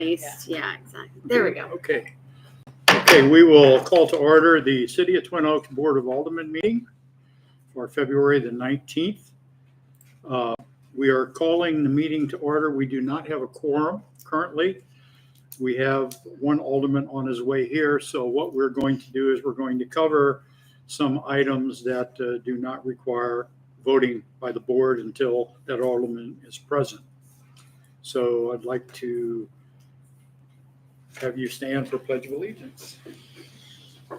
Yeah, exactly. There we go. Okay. Okay, we will call to order the City of Twin Oaks Board of Aldermen meeting for February the 19th. We are calling the meeting to order. We do not have a quorum currently. We have one alderman on his way here. So what we're going to do is we're going to cover some items that do not require voting by the board until that alderman is present. So I'd like to have you stand for Pledge of Allegiance. I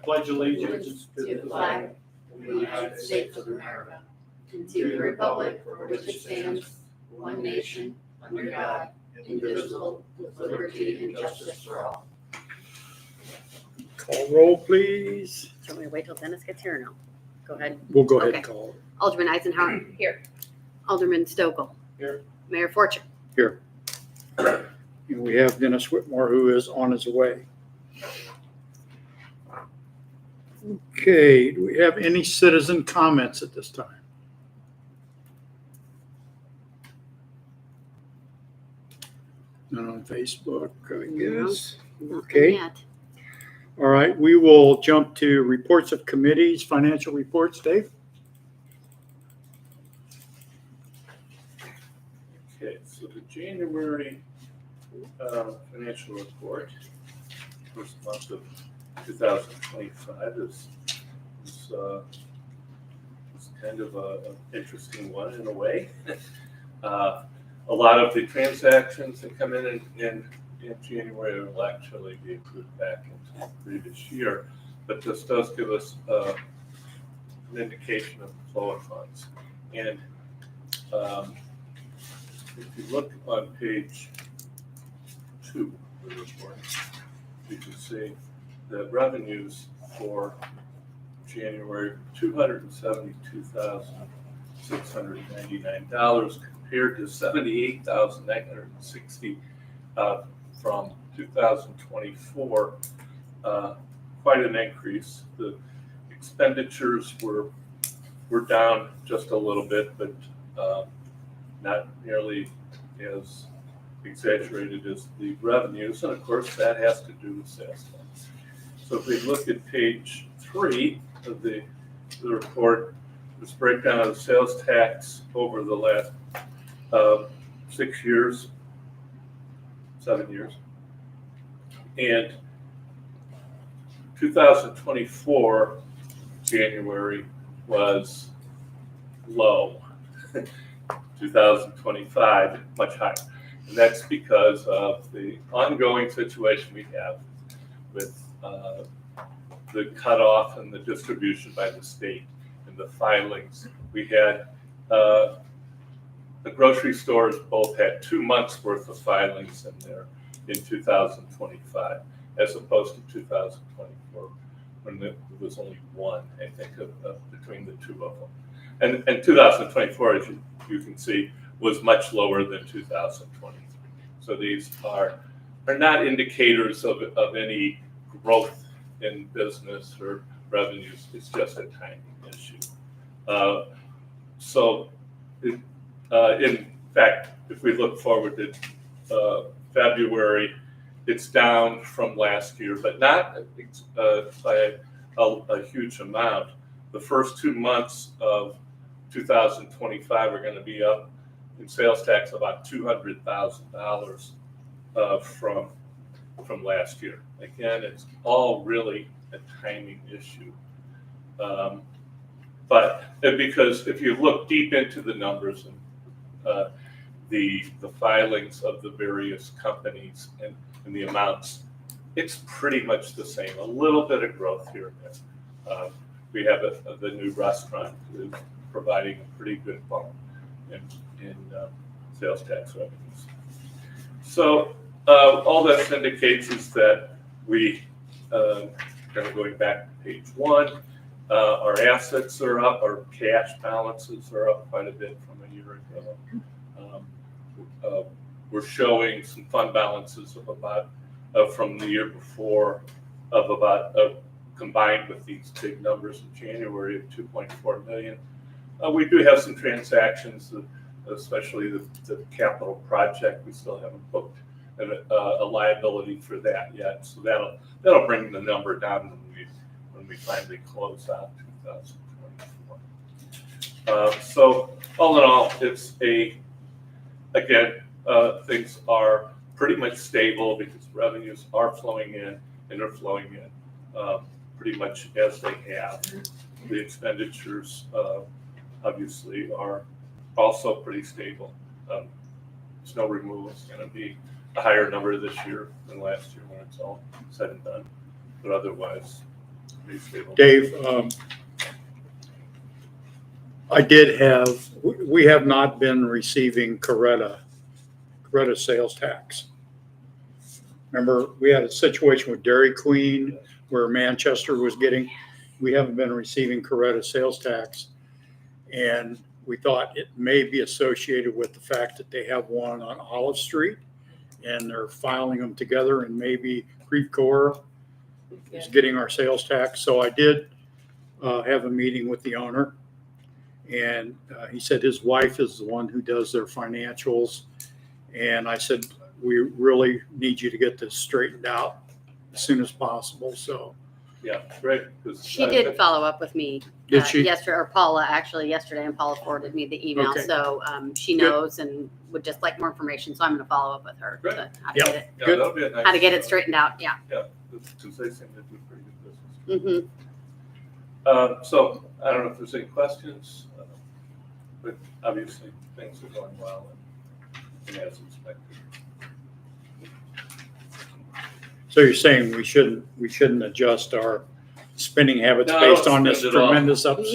pledge allegiance To the flag of the United States of America and to the republic for which it stands, one nation, under God, indivisible, with liberty and justice for all. Call roll, please. Do you want me to wait till Dennis gets here or no? Go ahead. We'll go ahead Okay. and call. Alderman Eisenhower. Here. Alderman Stokel. Here. Mayor Fortune. Here. And we have Dennis Whitmore, who is on his way. Okay, do we have any citizen comments at this time? None on Facebook, I guess. Nothing Okay. yet. All right, we will jump to reports of committees, financial reports. Dave? Okay, so the January financial report, first month of 2025 is kind of an interesting one in a way. A lot of the transactions that come in January will actually be included back into the previous year, but this does give us an indication of the flow of funds. And if you look on page 2 of the report, you can see the revenues for January, $272,699 compared to $78,960 from 2024. Quite an increase. The expenditures were down just a little bit, but not nearly as exaggerated as the revenues, and of course that has to do with sales tax. So if we look at page 3 of the report, this breakdown of the sales tax over the last 7 years, and 2024 January was low. 2025 much higher. And that's because of the ongoing situation we have with the cutoff and the distribution by the state and the filings. We had the grocery stores both had 2 months worth of filings in there in 2025, as opposed to 2024, when there was only one, I think, between the two of them. And 2024, as you can see, was much lower than 2023. So these are not indicators of any growth in business or revenues. It's just a timing issue. In fact, if we look forward to February, it's down from last year, but not by a huge amount. The first 2 months of 2025 are going to be up in sales tax about $200,000 from last year. Again, it's all really a timing issue. But because if you look deep into the numbers and the filings of the various companies and the amounts, it's pretty much the same. A little bit of growth here and there. We have the new restaurant is providing a pretty good bump in sales tax revenues. So all this indicates is that we, kind of going back to page 1, our assets are up, our cash balances are up quite a bit from a year ago. We're showing some fund balances of about from the year before of about combined with these big numbers in January of 2.4 million. We do have some transactions, especially the capital project we still haven't booked a liability for that yet. So that'll bring the number down when we finally close out 2024. So all in all, it's things are pretty much stable because revenues are flowing in and they're flowing in pretty much as they have. The expenditures obviously are also pretty stable. Snow removal is going to be a higher number this year than last year when it's all said and done, but otherwise pretty stable. Dave, we have not been receiving Coretta sales tax. Remember, we had a situation with Dairy Queen where Manchester was we haven't been receiving Coretta sales tax. And we thought it may be associated with the fact that they have one on Olive Street and they're filing them together, and maybe Creve Coeur is getting our sales tax. So I did have a meeting with the owner, and he said his wife is the one who does their financials. And I said, we really need you to get this straightened out as soon as possible. So yeah, great. She did follow up with me did she? yesterday, or Paula actually yesterday, and Paula forwarded me the email. Okay. So she knows and would just like more information. So I'm going to follow up with her. Great. To how to Yep. get it, Yeah, that'll be a nice, how to get it straightened out. Yeah. Yeah, because they seem to do pretty good business. Mm-hmm. So I don't know if there's any questions, but obviously things are going well and as expected. So you're saying we shouldn't adjust our spending habits No, based don't on this spend it all. tremendous ups?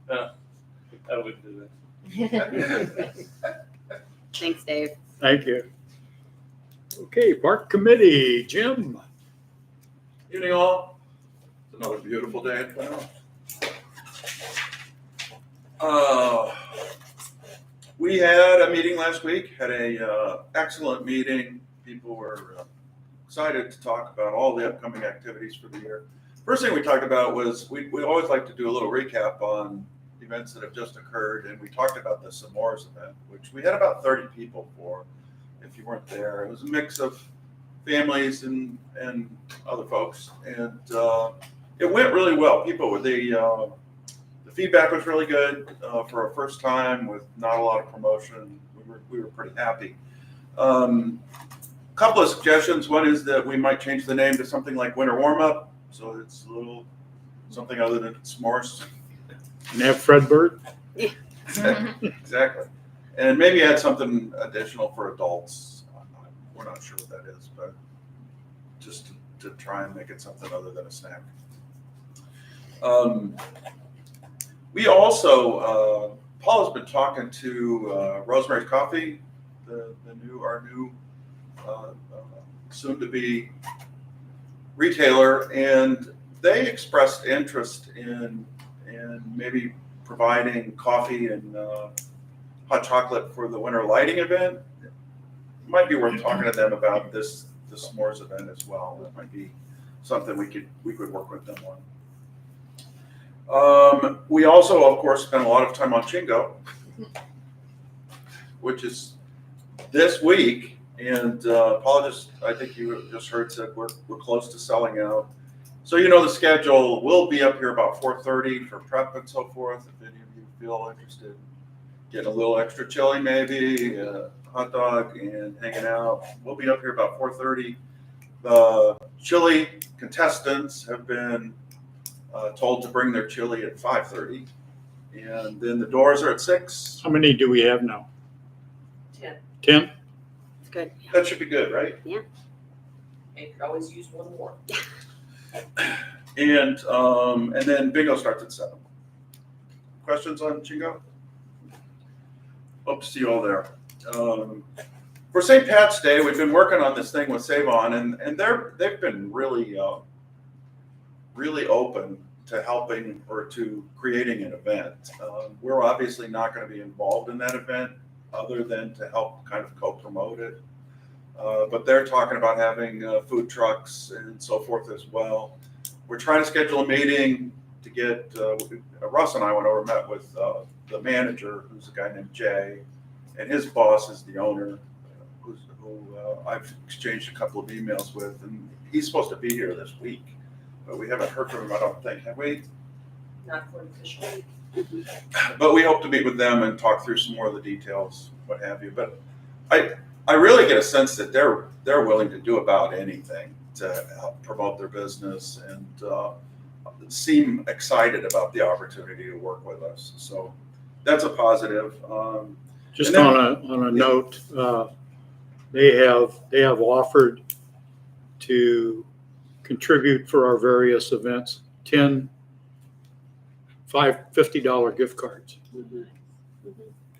No, I wouldn't do that. Thanks, Dave. Thank you. Okay, Park Committee, Jim. Evening all. It's another beautiful day in town. We had a meeting last week, had a excellent meeting. People were excited to talk about all the upcoming activities for the year. First thing we talked about was we always like to do a little recap on events that have just occurred, and we talked about the S'mores event, which we had about 30 people for. If you weren't there, it was a mix of families and other folks, and it went really well. The feedback was really good for a first time with not a lot of promotion. We were pretty happy. Couple of suggestions. One is that we might change the name to something like Winter Warm Up, so it's a little something other than s'mores. And have Fred Bird? Exactly. And maybe add something additional for adults. We're not sure what that is, but just to try and make it something other than a snack. We also, Paul has been talking to Rosemary's Coffee, our new soon-to-be retailer, and they expressed interest in maybe providing coffee and hot chocolate for the winter lighting event. It might be worth talking to them about the s'mores event as well. That might be something we could work with them on. We also, of course, spent a lot of time on Chingo, which is this week. And Paul I think you just heard, said we're close to selling out. So the schedule will be up here about 4:30 for prep and so forth. If any of you feel interested, getting a little extra chili, maybe a hot dog, and hanging out, we'll be up here about 4:30. The chili contestants have been told to bring their chili at 5:30, and then the doors are at 6. How many do we have now? 10. 10? It's good. That should be good, right? And you could always use one more. And then bingo starts at 7. Questions on Chingo? Hope to see you all there. For St. Pat's Day, we've been working on this thing with Save On, and they've been really open to helping or to creating an event. We're obviously not going to be involved in that event other than to help kind of co-promote it. But they're talking about having food trucks and so forth as well. We're trying to schedule a meeting to get, Russ and I went over and met with the manager, who's a guy named Jay, and his boss is the owner, who I've exchanged a couple of emails with, and he's supposed to be here this week, but we haven't heard from him, I don't think, have we? Not for an official week. But we hope to meet with them and talk through some more of the details, what have you. But I really get a sense that they're willing to do about anything to help promote their business and seem excited about the opportunity to work with us. So that's a positive. Just And then- on a note, they have offered to contribute for our various events, 10 $50 gift cards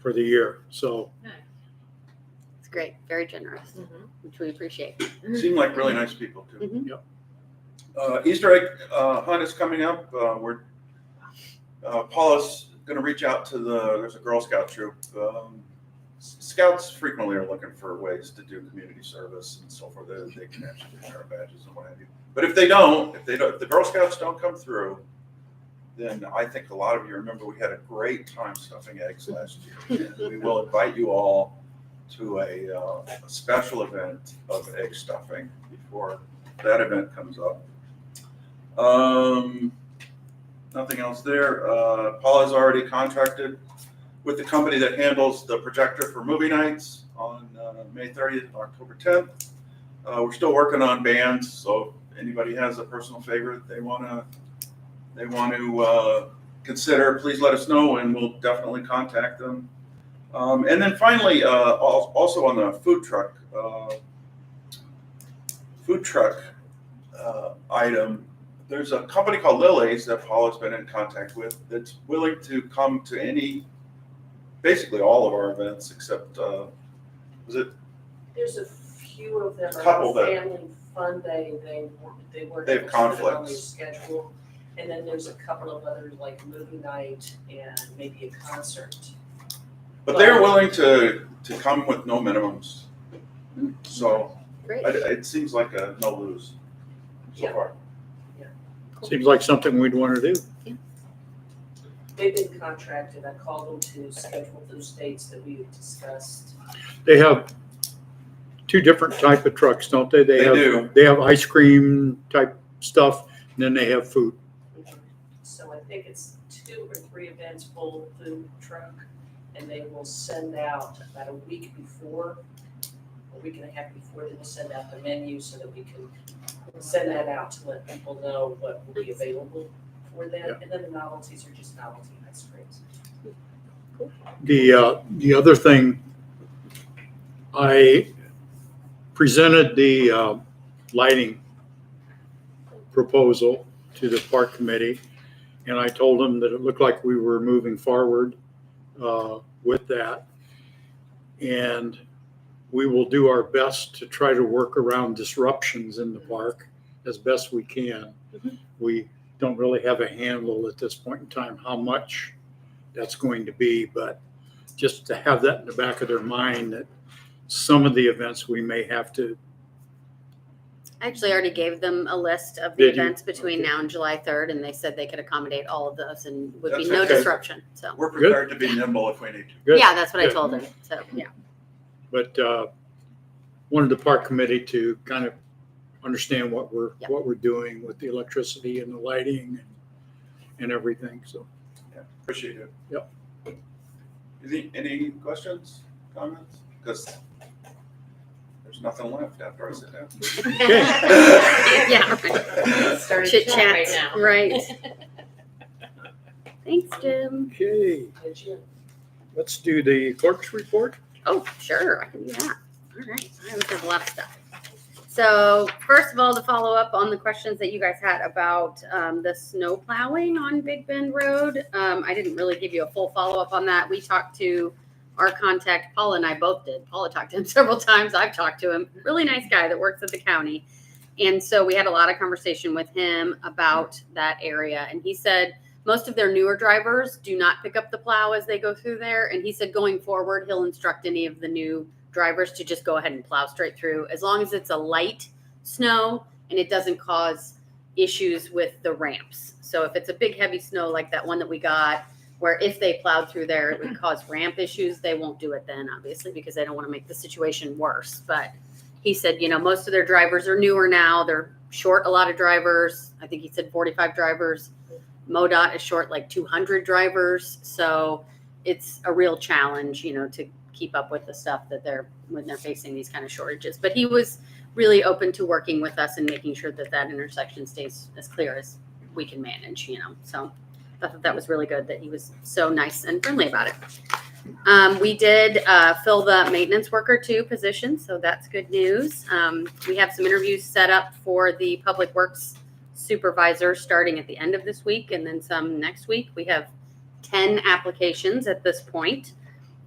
for the year. So It's great, very generous, which we appreciate. Seem like really nice people too. Mhm. Yep. Easter egg hunt is coming up. Paula's going to reach out to there's a Girl Scout troop. Scouts frequently are looking for ways to do community service and so forth. They can actually do merit badges and what have you. But if the Girl Scouts don't come through, then I think a lot of you remember we had a great time stuffing eggs last year. And we will invite you all to a special event of egg stuffing before that event comes up. Nothing else there. Paula's already contracted with the company that handles the projector for movie nights on May 30th and October 10th. We're still working on bands, so if anybody has a personal favorite they want to consider, please let us know and we'll definitely contact them. And then finally, also on the food truck item, there's a company called Lily's that Paula's been in contact with that's willing to come to basically all of our events except, There's a few of them Couple are that- family fun day, they weren't They have able to put it on their conflicts. schedule. And then there's a couple of others like movie night and maybe a concert. but they're willing to come with no minimums. So Great. it seems like a no lose so Yeah. far. seems like something we'd want to do. They've been contracted, I called them to schedule those dates that we had discussed. They have two different type of trucks, don't they? They do. They have ice cream type stuff, and then they have food. So I think it's 2 or 3 events full food truck, and they will send out about a week before, a week and a half before, they will send out the menu so that we can send that out to let people know what will be available for them. Yeah. And then the novelties are just novelty ice creams. The other thing, I presented the lighting proposal to the park committee, and I told them that it looked like we were moving forward with that. And we will do our best to try to work around disruptions in the park as best we can. We don't really have a handle at this point in time how much that's going to be, but just to have that in the back of their mind that some of the events we may have to. I actually already gave them a list of the Did you? events between Okay. now and July 3rd, and they said they could accommodate all of those and would be That's no okay. disruption. So, We're prepared to be nimble if we need to. Good. yeah, that's what I Good. told them. So, yeah. But wanted the park committee to kind of understand what Yep. we're doing with the electricity and the lighting and everything. So Yeah, appreciate it. Yep. Any questions, comments? Because there's nothing left after I sit down. Yeah, right. Starting to Chit chat right chat. now. Right. Thanks, Jim. okay, Did you? let's do the clerk's report. Oh, sure, I can do that. All right, I always have a lot of stuff. So first of all, to follow up on the questions that you guys had about the snow plowing on Big Bend Road, I didn't really give you a full follow-up on that. We talked to our contact, Paula and I both did. Paula talked to him several times. I've talked to him. Really nice guy that works at the county. And so we had a lot of conversation with him about that area. And he said most of their newer drivers do not pick up the plow as they go through there. And he said going forward, he'll instruct any of the new drivers to just go ahead and plow straight through as long as it's a light snow and it doesn't cause issues with the ramps. So if it's a big heavy snow like that one that we got, where if they plowed through there, it would cause ramp issues. They won't do it then, obviously, because they don't want to make the situation worse. But he said, most of their drivers are newer now. They're short a lot of drivers. I think he said 45 drivers. MoDOT is short like 200 drivers. So it's a real challenge, to keep up with the stuff when they're facing these kind of shortages. But he was really open to working with us and making sure that intersection stays as clear as we can manage, So I thought that was really good that he was so nice and friendly about it. We did fill the maintenance worker 2 position, so that's good news. We have some interviews set up for the public works supervisor starting at the end of this week and then some next week. We have 10 applications at this point.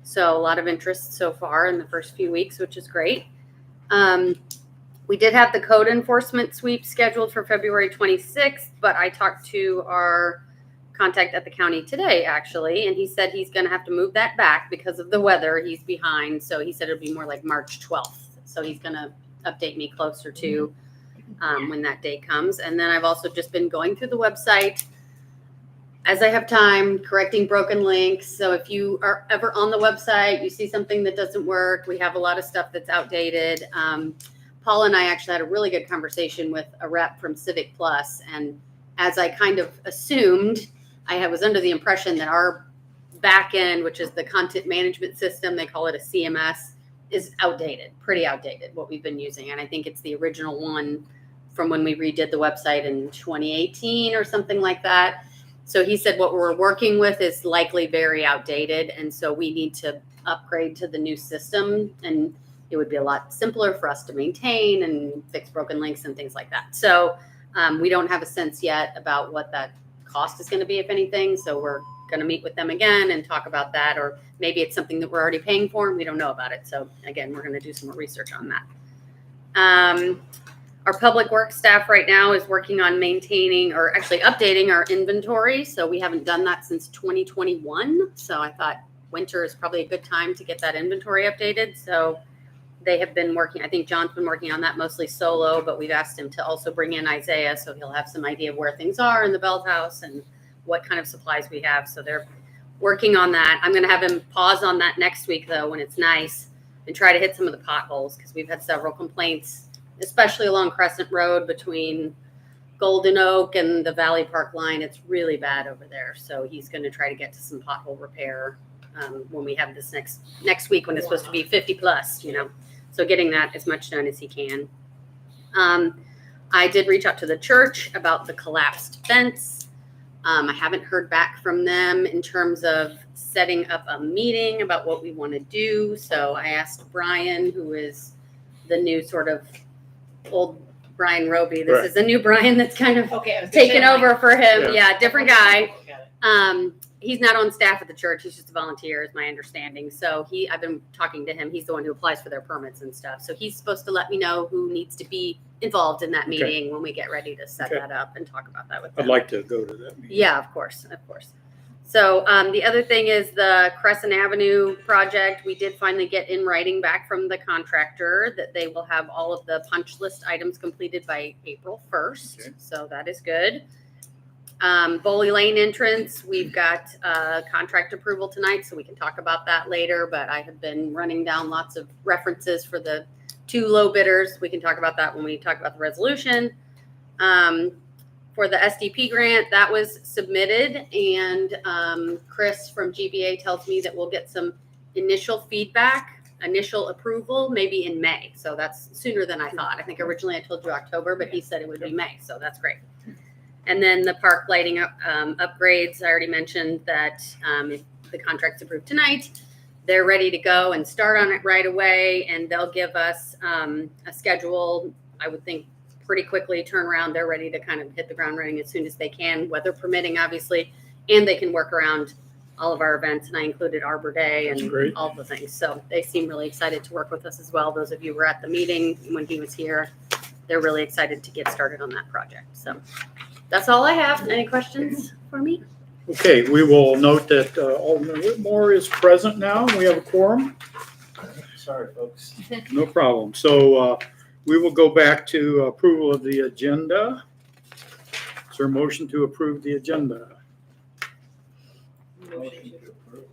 So a lot of interest so far in the first few weeks, which is great. We did have the code enforcement sweep scheduled for February 26th, but I talked to our contact at the county today, actually, and he said he's going to have to move that back because of the weather. He's behind, so he said it'll be more like March 12th. So he's going to update me closer to when that day comes. And then I've also just been going through the website as I have time, correcting broken links. So if you are ever on the website, you see something that doesn't work, we have a lot of stuff that's outdated. Paul and I actually had a really good conversation with a rep from Civic Plus, and as I kind of assumed, I was under the impression that our back end, which is the content management system, they call it a CMS, is outdated, pretty outdated, what we've been using. And I think it's the original one from when we redid the website in 2018 or something like that. So he said what we're working with is likely very outdated. And so we need to upgrade to the new system, and it would be a lot simpler for us to maintain and fix broken links and things like that. So we don't have a sense yet about what that cost is going to be, if anything. So we're going to meet with them again and talk about that, or maybe it's something that we're already paying for and we don't know about it. So again, we're going to do some more research on that. Our public works staff right now is working on maintaining, or actually updating, our inventory. So we haven't done that since 2021. So I thought winter is probably a good time to get that inventory updated. So they have been working, I think John's been working on that mostly solo, but we've asked him to also bring in Isaiah so he'll have some idea of where things are in the Belt House and what kind of supplies we have. So they're working on that. I'm going to have him pause on that next week, though, when it's nice, and try to hit some of the potholes, because we've had several complaints, especially along Crescent Road between Golden Oak and the Valley Park line. It's really bad over there. So he's going to try to get to some pothole repair when we have this next week, when it's supposed to be 50 plus, So getting that as much done as he can. I did reach out to the church about the collapsed fence. I haven't heard back from them in terms of setting up a meeting about what we want to do. So I asked Brian, who is the new sort of old Brian Roby. This is a new Brian that's kind of taken over for him. Yeah, different guy. He's not on staff at the church. He's just a volunteer, is my understanding. So I've been talking to him. He's the one who applies for their permits and stuff. So he's supposed to let me know who needs to be involved in that meeting when we get ready to set that up and talk about that with them. I'd like to go to that meeting. Yeah, of course. So the other thing is the Crescent Avenue project. We did finally get in writing back from the contractor that they will have all of the punch list items completed by April 1st. Okay. So that is good. Boley Lane entrance, we've got contract approval tonight, so we can talk about that later, but I have been running down lots of references for the 2 low bidders. We can talk about that when we talk about the resolution. For the SDP grant, that was submitted, and Chris from GBA tells me that we'll get some initial feedback, initial approval, maybe in May. So that's sooner than I thought. I think originally I told you October, but he said it would be May, so that's great. And then the park lighting upgrades, I already mentioned that if the contract's approved tonight, they're ready to go and start on it right away, and they'll give us a schedule, I would think pretty quickly, turn around. They're ready to kind of hit the ground running as soon as they can, weather permitting, obviously, and they can work around all of our events, and I included Arbor Day and all the things. So they seem really excited to work with us as well. Those of you who were at the meeting when he was here, they're really excited to get started on that project. So that's all I have. Any questions for me? Okay, we will note that Alderman Whitmore is present now. We have a quorum. Sorry, folks. No problem. So we will go back to approval of the agenda. Is there a motion to approve the agenda? Motion to approve.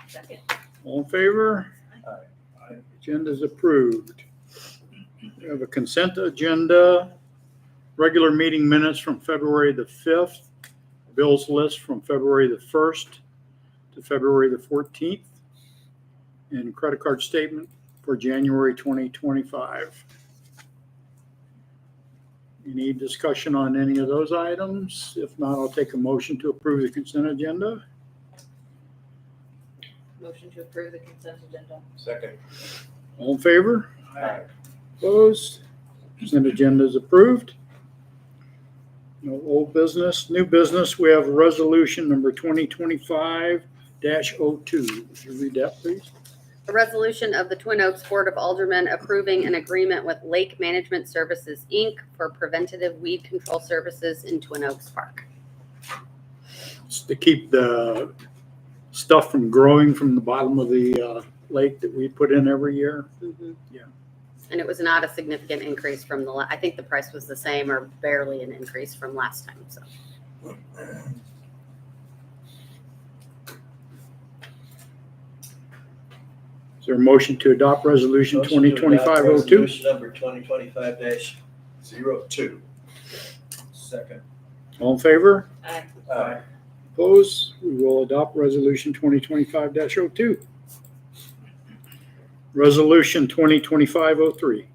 Second. All in favor? Aye. Agenda is approved. We have a consent agenda, regular meeting minutes from February the 5th, bills list from February the 1st to February the 14th, and credit card statement for January 2025. Any discussion on any of those items? If not, I'll take a motion to approve the consent agenda. Motion to approve the consent agenda. Second. All in favor? Aye. Opposed? Consent agenda is approved. No old business. New business, we have resolution number 2025-02. Would you read that, please? A resolution of the Twin Oaks Board of Aldermen approving an agreement with Lake Management Services, Inc. for preventative weed control services in Twin Oaks Park. It's to keep the stuff from growing from the bottom of the lake that we put in every year. Yeah. And it was not a significant increase from I think the price was the same or barely an increase from last time, so. Is there a motion to adopt resolution Motion to adopt 2025-02? Resolution number 2025-02. Second. All in favor? Aye. Aye. Opposed? We will adopt resolution 2025-02. Resolution 2025-03.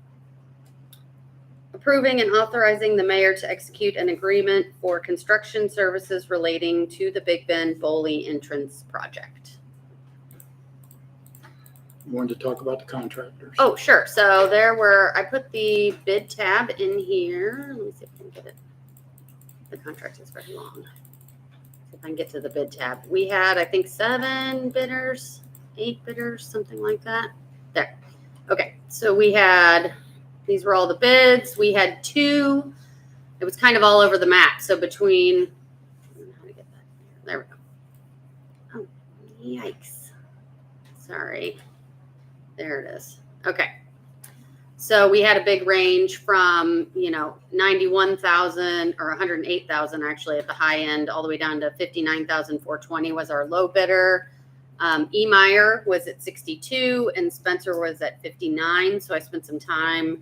Approving and authorizing the mayor to execute an agreement for construction services relating to the Big Bend Bowley entrance project. You wanted to talk about the contractors. Oh, sure. So I put the bid tab in here. Let me see if I can get it. The contract is very long. See if I can get to the bid tab. We had, I think, 8 bidders, something like that. There. Okay. So these were all the bids. We had 2. It was kind of all over the map. So between, I don't know how to get that. There we go. Oh, yikes. Sorry. There it is. Okay. So we had a big range from, 91,000 or 108,000 actually at the high end, all the way down to 59,420 was our low bidder. Meyer was at 62 and Spencer was at 59. So I spent some time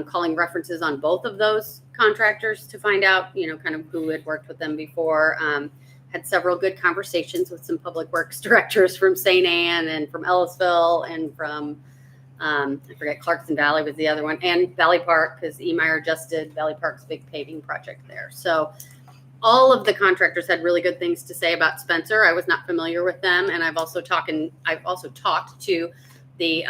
calling references on both of those contractors to find out, kind of who had worked with them before. Had several good conversations with some public works directors from St. Anne and from Ellisville and from, I forget, Clarkson Valley was the other one, and Valley Park, because Meyer just did Valley Park's big paving project there. So all of the contractors had really good things to say about Spencer. I was not familiar with them, and I've also talked to the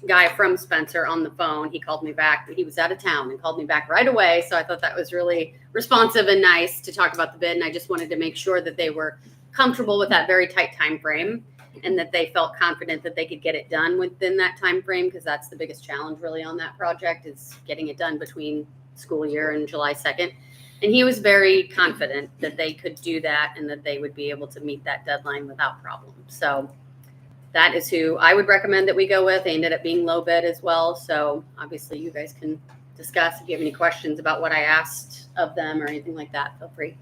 guy from Spencer on the phone. He called me back. He was out of town and called me back right away. So I thought that was really responsive and nice to talk about the bid. And I just wanted to make sure that they were comfortable with that very tight time frame and that they felt confident that they could get it done within that time frame, because that's the biggest challenge really on that project is getting it done between school year and July 2nd. And he was very confident that they could do that and that they would be able to meet that deadline without problem. So that is who I would recommend that we go with. They ended up being low bid as well. So obviously you guys can discuss if you have any questions about what I asked of them or anything like that. Feel free.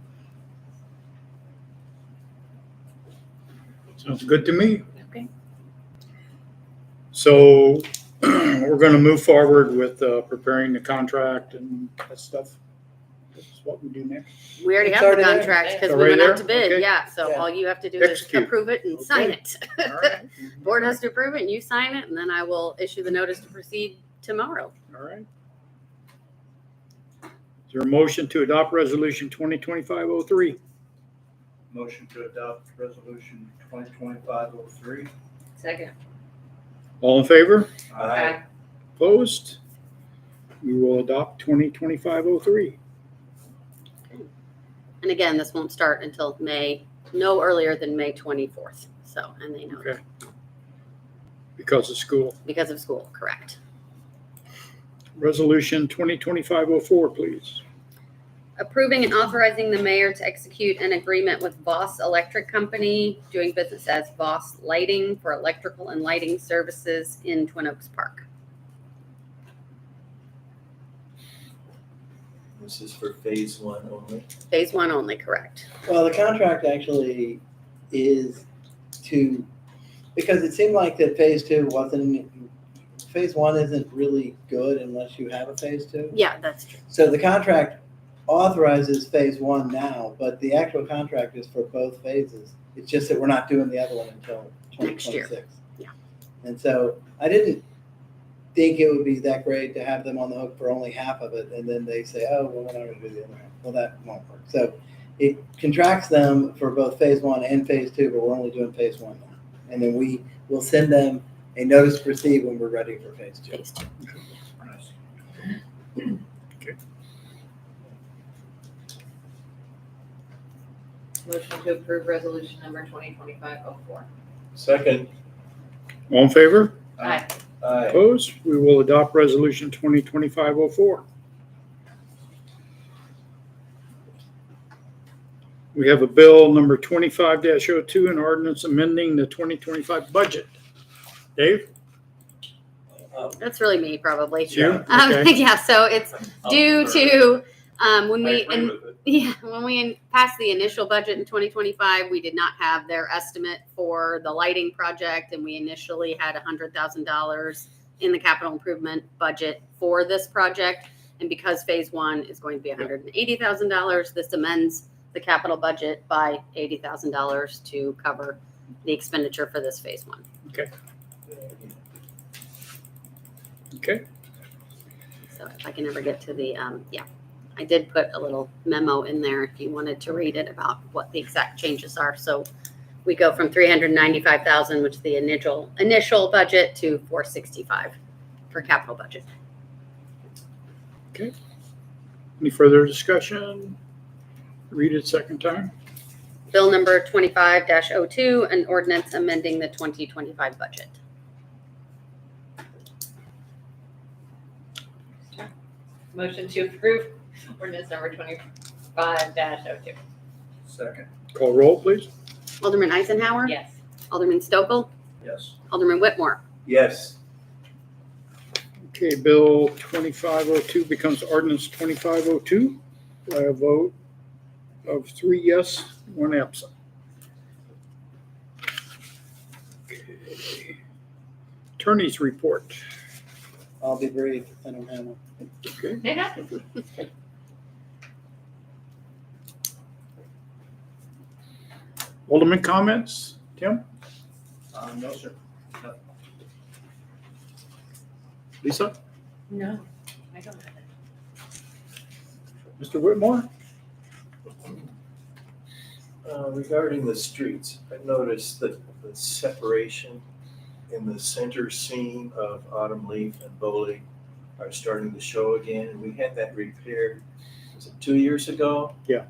Sounds good to me. Okay. So we're going to move forward with preparing the contract and that stuff. That's what we do next. We already It's have the already there. contract because It's we already went out there? to bid. Okay. Yeah. So Yeah. all you have to do is Execute. approve it and sign it. All right. Board has to approve it and you sign it, and then I will issue the notice to proceed tomorrow. All right. Is there a motion to adopt resolution 2025-03? Motion to adopt resolution 2025-03. Second. All in favor? Aye. Opposed? We will adopt 2025-03. And again, this won't start until no earlier than May 24th. So, and they know Okay. Because of school. because of school, correct. Resolution 2025-04, please. Approving and authorizing the mayor to execute an agreement with Voss Electric Company, doing business as Voss Lighting for electrical and lighting services in Twin Oaks Park. This is for phase 1 only. Phase 1 only, correct. Well, the contract actually is to, because it seemed like that phase 2 wasn't, phase 1 isn't really good unless you have a phase 2. Yeah, that's true. So the contract authorizes phase 1 now, but the actual contract is for both phases. It's just that we're not doing the other one until Next year. 2026. Yeah. And so I didn't think it would be that great to have them on the hook for only half of it, and then they say, oh, well, we're not going to do the other half. Well, that won't work. So it contracts them for both phase 1 and phase 2, but we're only doing phase 1 now. And then we will send them a notice to proceed when we're ready for phase 2. Phase 2. Nice. Motion to approve resolution number 2025-04. Second. All in favor? Aye. Aye. Opposed? We will adopt resolution 2025-04. We have a bill number 25-02, an ordinance amending the 2025 budget. Dave? That's really me, probably. It's you? Okay. Yeah, so it's due to, when I we, agree with it. yeah, when we passed the initial budget in 2025, we did not have their estimate for the lighting project, and we initially had $100,000 in the capital improvement budget for this project. And because phase 1 is going to be $180,000, this amends the capital budget by $80,000 to cover the expenditure for this phase 1. Okay. So if I can ever get to the, I did put a little memo in there if you wanted to read it about what the exact changes are. So we go from 395,000, which is the initial budget, to 465 for capital budget. Any further discussion? Read it second time. Bill number 25-02, an ordinance amending the 2025 budget. Motion to approve ordinance number 25-02. Second. Call roll, please. Alderman Eisenhower? Yes. Alderman Stokel? Yes. Alderman Whitmore? Yes. Okay, Bill 2502 becomes ordinance 2502 by a vote of 3 yes, 1 absent. Okay. Attorney's report. I'll be brief. I don't have one. Okay. Yeah. Alderman comments? Tim? No, sir. Lisa? No, I don't have it. Mr. Whitmore? Regarding the streets, I noticed that the separation in the center seam of Autumn Leaf and Bowley are starting to show again. And we had that repaired, was it 2 years ago? Yeah.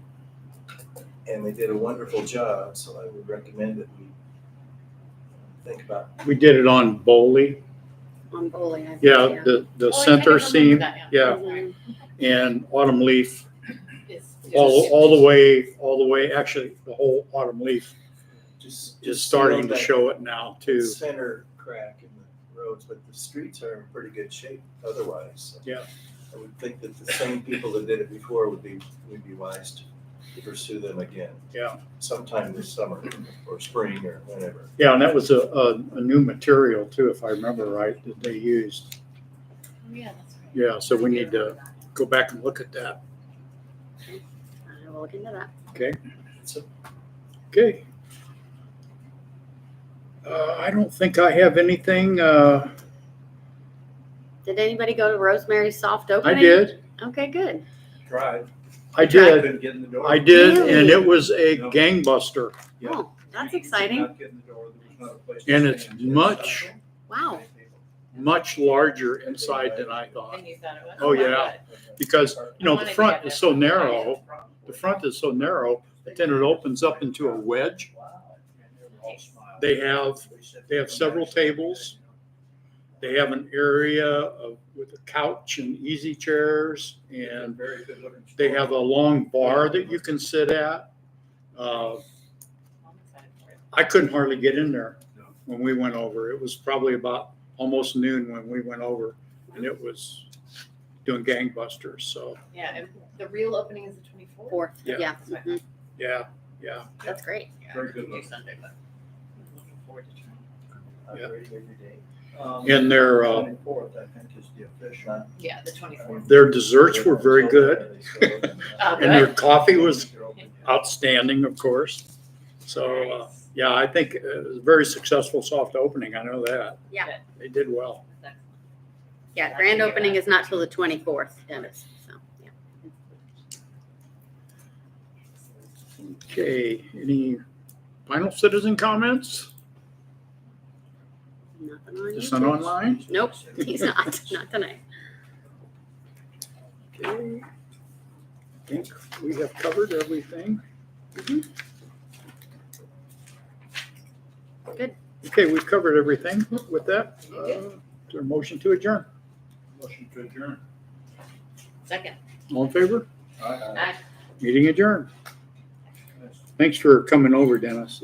And they did a wonderful job, so I would recommend that we think about. We did it on Bowley. On Bowling, I think, Yeah, the center seam. Yeah, Mhm. and Autumn Leaf, all the way, actually, the whole Autumn Leaf Just is starting to that show it now too. center crack in the roads, but the streets are in pretty good shape otherwise. So Yeah. I would think that the same people that did it before would be wise to pursue them again. Yeah. Sometime this summer or spring or whenever. Yeah, and that was a new material too, if I remember right, that they used. Yeah, that's right. Yeah, so we need to go back and look at that. I will look into that. Okay. So Okay. I don't think I have anything. Did anybody go to Rosemary's soft I opening? did. Okay, good. Tried. I did. Couldn't get in the door. I did, and Really? it was a gangbuster. Yeah. Oh, that's Could exciting. not get in the door. There was not a place to And it's stand. much, Wow. much larger inside than I thought. And you thought it was? Oh, yeah. Because, you know, the front is so narrow, the Wow. front is so narrow, but then it opens up into a wedge. They have several tables. They have an area with a couch and easy chairs, and Very good looking. they have a long bar that you can sit at. I'm excited for it. I couldn't hardly get in there when we went over. It was probably about almost noon when we went over, and it was doing gangbusters. So, Yeah, and the real opening is the 24th. Fourth, Yeah. yeah. Mhm. yeah, Yeah. That's great. Very good look. Sunday, but I'm looking forward to trying. Yeah. I'm ready every day. And their, 24th, I think, is the official. Yeah, the 24th. their desserts were very good, Oh, and their good. coffee was outstanding, of course. So, yeah, I think it was a very successful soft opening. I know that. Yeah. They did well. Yeah, grand opening is not till the 24th, Dennis, so, yeah. Okay, any final citizen comments? Nothing on Just YouTube. not online? Nope, he's not tonight. Okay. I think we have covered everything. Mhm. Good. Okay, we've covered everything. With that, is there a motion to adjourn? Motion to adjourn. Second. All in favor? Aye. Aye. Meeting adjourned. Thanks for coming over, Dennis.